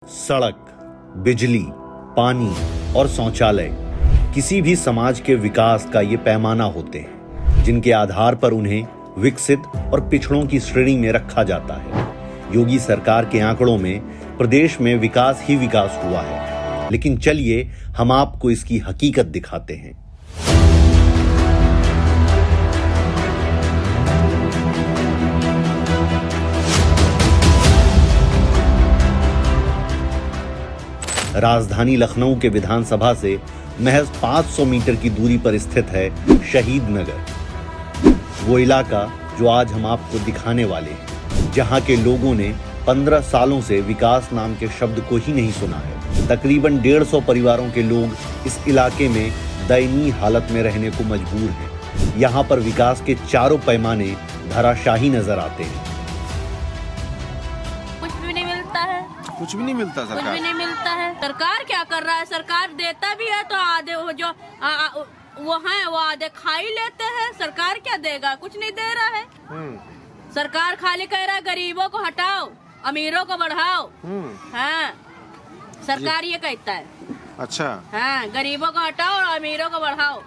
सड़क, बिजली, पानी और शौचालय किसी भी समाज के विकास का ये पैमाना होते हैं जिनके आधार पर उन्हें विकसित और पिछड़ों की श्रेणी में रखा जाता है। योगी सरकार के आंकड़ों में प्रदेश में विकास ही विकास हुआ है, लेकिन चलिए हम आपको इसकी हकीकत दिखाते हैं। राजधानी लखनऊ के विधानसभा से महज 500 मीटर की दूरी पर स्थित है शहीद नगर, वो इलाका जो आज हम आपको दिखाने वाले हैं, जहां के लोगों ने 15 सालों से विकास नाम के शब्द को ही नहीं सुना है। तकरीबन 150 परिवारों के लोग इस इलाके में दयनीय हालत में रहने को मजबूर हैं। यहाँ पर विकास के चारों पैमाने धराशाही नजर आते हैं। कुछ भी नहीं मिलता सरकार, कुछ भी नहीं मिलता है। सरकार क्या कर रहा है? सरकार देता भी है तो आधे वो जो वो है वो आधे खा ही लेते हैं। सरकार क्या देगा? कुछ नहीं दे रहा है। सरकार खाली कह रहा है गरीबों को हटाओ, अमीरों को बढ़ाओ। हाँ, सरकार ये कहता है। अच्छा, हाँ, गरीबों को हटाओ और अमीरों को बढ़ाओ,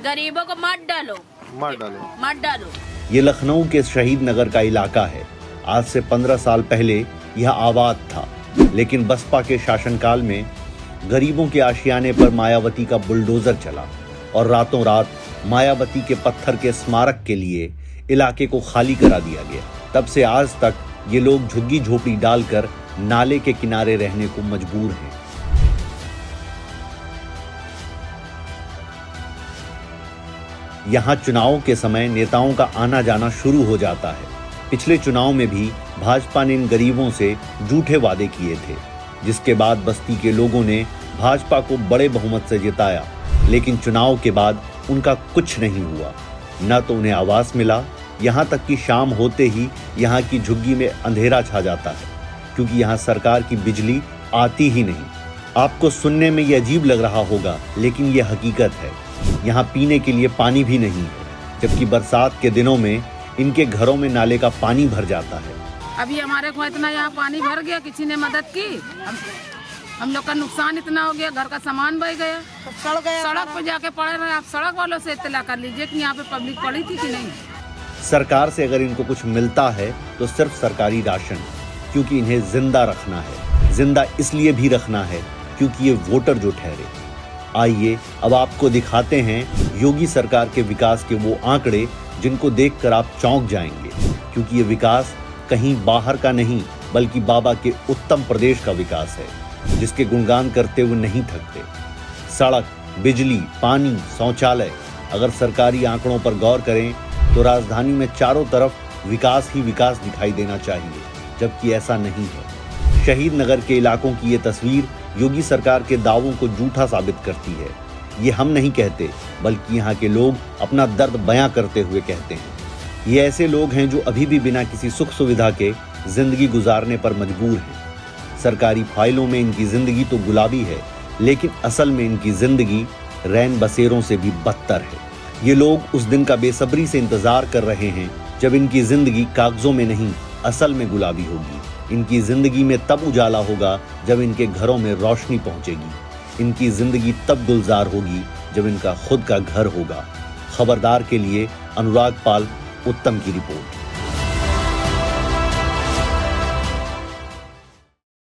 गरीबों को मत डालो, मत डालो। ये लखनऊ के शहीद नगर का इलाका है। आज से 15 साल पहले यह आबाद था, लेकिन बसपा के शासनकाल में गरीबों के आशियाने पर मायावती का बुलडोजर चला और रातों रात मायावती के पत्थर के स्मारक के लिए इलाके को खाली करा दिया गया। तब से आज तक ये लोग झुग्गी झोपड़ी डालकर नाले के किनारे रहने को मजबूर हैं। यहाँ चुनावों के समय नेताओं का आना जाना शुरू हो जाता है। पिछले चुनाव में भी भाजपा ने इन गरीबों से झूठे वादे किए थे, जिसके बाद बस्ती के लोगों ने भाजपा को बड़े बहुमत से जिताया, लेकिन चुनाव के बाद उनका कुछ नहीं हुआ। न तो उन्हें आवास मिला, यहाँ तक कि शाम होते ही यहाँ की झुग्गी में अंधेरा छा जाता है, क्योंकि यहाँ सरकार की बिजली आती ही नहीं। आपको सुनने में ये अजीब लग रहा होगा, लेकिन ये हकीकत है। यहाँ पीने के लिए पानी भी नहीं है, जबकि बरसात के दिनों में इनके घरों में नाले का पानी भर जाता है। अभी हमारे को इतना यहाँ पानी भर गया, किसी ने मदद की, हम लोग का नुकसान इतना हो गया, घर का सामान बह गया, सड़क पे जाके पड़े रहे। आप सड़क वालों से इत्तला कर लीजिए कि यहाँ पे पब्लिक पड़ी थी कि नहीं। सरकार से अगर इनको कुछ मिलता है तो सिर्फ सरकारी राशन, क्योंकि इन्हें जिंदा रखना है। जिंदा इसलिए भी रखना है क्योंकि ये वोटर जो ठहरे। आइए अब आपको दिखाते हैं योगी सरकार के विकास के वो आंकड़े जिनको देखकर आप चौंक जाएंगे, क्योंकि ये विकास कहीं बाहर का नहीं बल्कि बाबा के उत्तम प्रदेश का विकास है, जिसके गुणगान करते हुए नहीं थकते। सड़क, बिजली, पानी, शौचालय, अगर सरकारी आंकड़ों पर गौर करें तो राजधानी में चारों तरफ विकास ही विकास दिखाई देना चाहिए, जबकि ऐसा नहीं है। शहीद नगर के इलाकों की ये तस्वीर योगी सरकार के दावों को झूठा साबित करती है। ये हम नहीं कहते, बल्कि यहाँ के लोग अपना दर्द बयां करते हुए कहते हैं। ये ऐसे लोग हैं जो अभी भी बिना किसी सुख सुविधा के जिंदगी गुजारने पर मजबूर हैं। सरकारी फाइलों में इनकी जिंदगी तो गुलाबी है, लेकिन असल में इनकी जिंदगी रैन बसेरों से भी बदतर है। ये लोग उस दिन का बेसब्री से इंतजार कर रहे हैं जब इनकी जिंदगी कागजों में नहीं असल में गुलाबी होगी। इनकी जिंदगी में तब उजाला होगा जब इनके घरों में रोशनी पहुंचेगी। इनकी जिंदगी तब गुलजार होगी जब इनका खुद का घर होगा। खबरदार के लिए अनुराग पाल, उत्तम की रिपोर्ट।